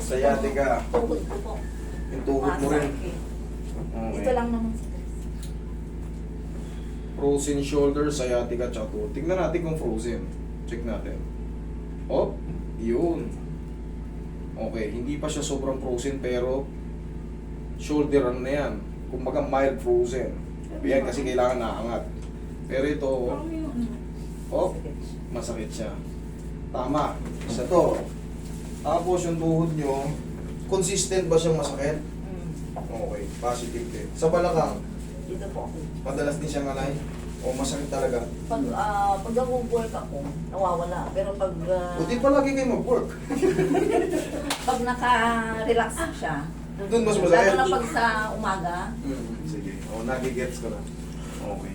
Sciatica. Tuhod ko po. Yung tuhod mo rin. Masakit. Okay. Ito lang naman sa stress. Frozen shoulder, sciatica, tsaka tuhod. Tingnan natin kung frozen. Check natin. Oh, yun. Okay, hindi pa siya sobrang frozen pero shoulder ano na yan. Kumbaga mild frozen. Yan kasi kailangan naangat. Pero ito, oh, masakit siya. Tama. Isa to. Tapos yung tuhod nyo, consistent ba siyang masakit? Okay, positive din. Sa balakang, Dito po. madalas din siyang alay? O masakit talaga? Pag nag-work ako, nawawala. Pero pag Buti pa lagi kayo mag-work. pag naka-relax siya, Doon mas lalo masakit. na pag sa umaga, Sige. O, nagigets ko na. Okay.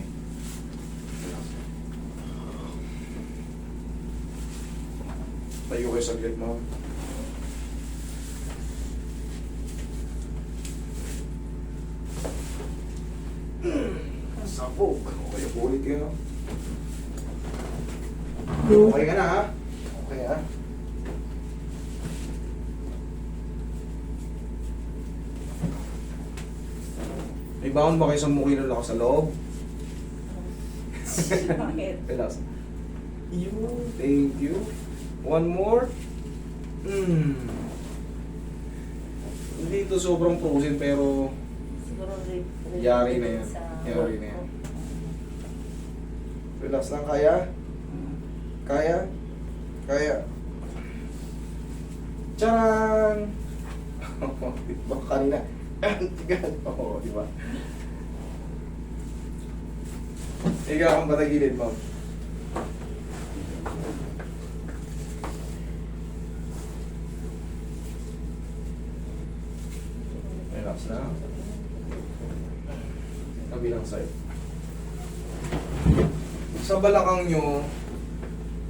Tayo kayo saglit mo. Sabog. Okay, ulit kayo. Okay ka na ha? Okay ha? May baon ba kayo sa mukha ng lakas sa loob? bakit? Relax. Thank you. One more. Hindi ito sobrang frozen pero Siguro Yari na yan. sa Yari work na yan. ko. relax lang. Kaya? Kaya? Kaya? Charan! Diba kanina? Tigan. Oo, diba? Ikaw ang patagilid, ma'am. Relax na. Kabilang side. Sa balakang nyo,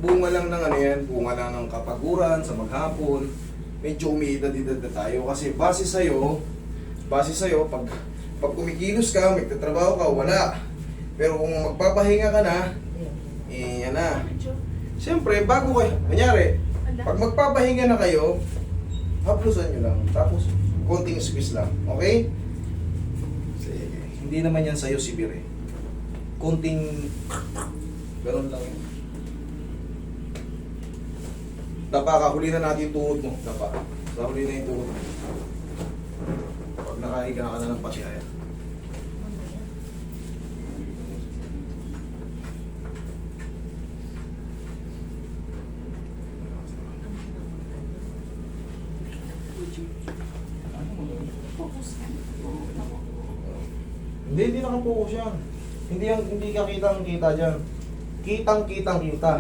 bunga lang ng ano yan, bunga lang ng kapaguran sa maghapon. Medyo umiidad-idad na tayo kasi base sa'yo, pag kumikilos ka, magtatrabaho ka, wala. Pero kung magpapahinga ka na, yan na. Siyempre, bago kayo, kunyari, pag magpapahinga na kayo, haplusan nyo lang. Tapos, konting squeeze lang. Okay? Sige. Hindi naman yan sa'yo severe eh. Konting, ganun lang yun. Dapa, kahuli na natin yung tuhod mo. Dapa. Kahuli na yung tuhod mo. Pag nakahiga ka na ng patihaya. Hindi nakapokus yan. Hindi ka kitang-kita dyan. Kitang-kitang-kita.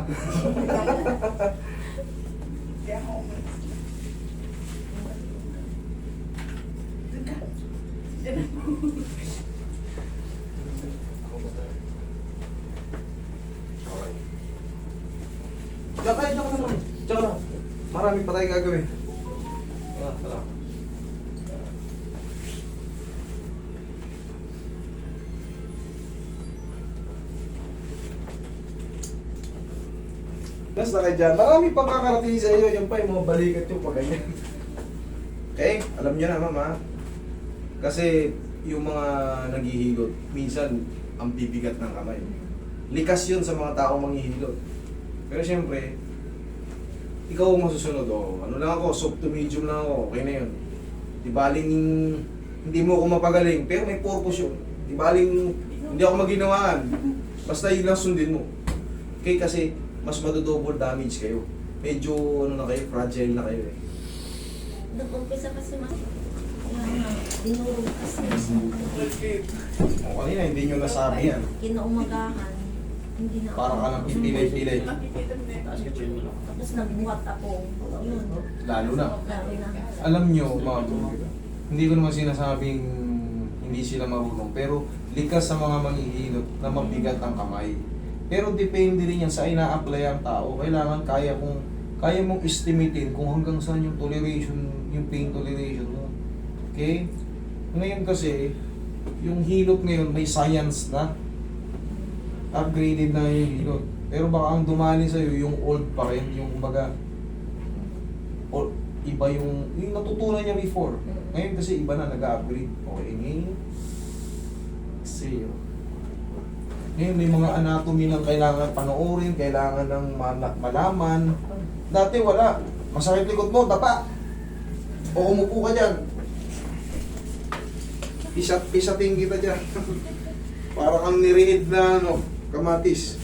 Tsaka naman. Tsaka. Marami pa tayong gagawin. Tara. Basta kayo dyan. Marami pang kakarating sa iyo. Yan pa yung mga balikat yung pag ganyan. Okay? Alam niyo na, mama. Kasi yung mga naghihilot, minsan ang bibigat ng kamay. Likas yun sa mga taong manghihilot. Pero siyempre, ikaw ang masusunod. Oh. Ano lang ako, soft to medium lang ako. Okay na yun. Di baling hindi mo ako mapagaling, pero may purpose yun. Di baling hindi ako maginawaan. Basta yun lang sundin mo. Okay, kasi mas madodouble damage kayo. Medyo ano na kayo, fragile na kayo eh. Nag-umpisa kasi mas dinurog kasi. O kanina, hindi nyo nasabi yan. Kinaumagahan, hindi na Parang ka nang pipilay-pilay. Tapos nagbuhat ako. Yun. Lalo na. Lalo na. Alam nyo, ma'am, hindi ko naman sinasabing hindi sila marunong. Pero likas sa mga manghihilot na mabigat ang kamay. Pero depende rin yan sa ina-apply ang tao. Kailangan kaya mong estimatein kung hanggang saan yung toleration, yung pain toleration mo. Okay? Ngayon kasi, yung hilot ngayon may science na. Upgraded na yung hilot. Pero baka ang dumali sa'yo yung old pa rin, yung kumbaga, iba yung natutunan niya before. Mm. Ngayon kasi iba na, nag-upgrade. Okay, ngayon. Exhale. Ngayon may mga anatomy lang kailangan panoorin, kailangan ng malaman. Dati wala. Masakit likod mo, tapa. O umupo ka dyan. Pisating kita dyan. Para kang nirihid na kamatis.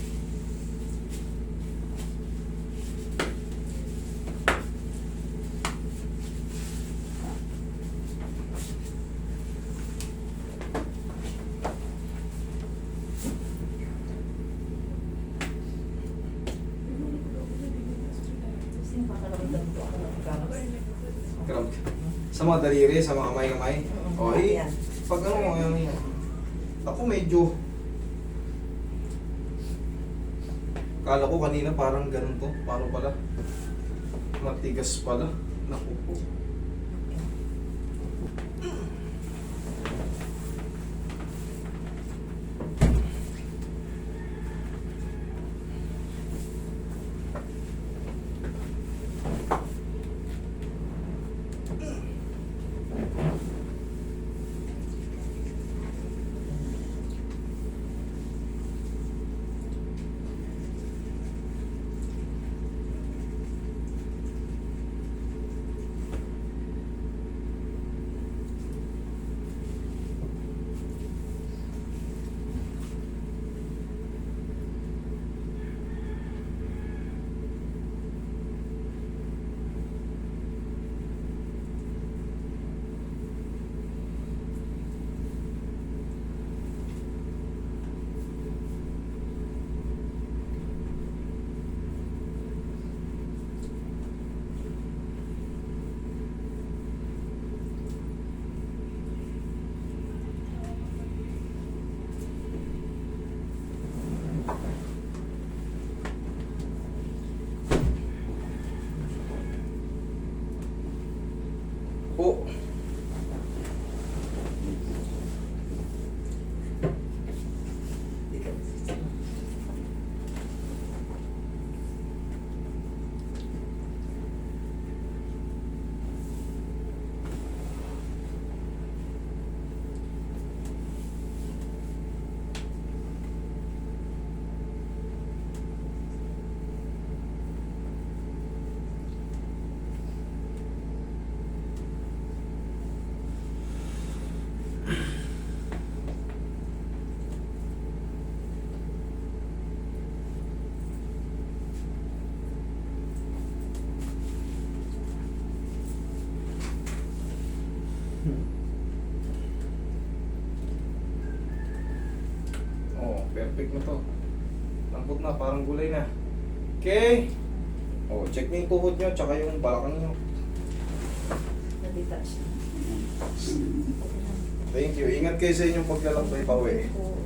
Kasi nakakaramdam ko ako ng cramps. Cramp. Sa mga daliri, sa mga kamay-kamay. O Ayan. pag ano, yan. Ako medyo... Kala ko kanina parang ganun to. Paano pala? Matigas pala. Naku po. Po. Oh, perfect na to. Lambot na, parang gulay na. Okay. Oh, check mo yung tuhod nyo, tsaka yung balakang nyo. Nadetach. Thank you. Ingat kayo sa inyong paglalakbay pa uwi. Oo.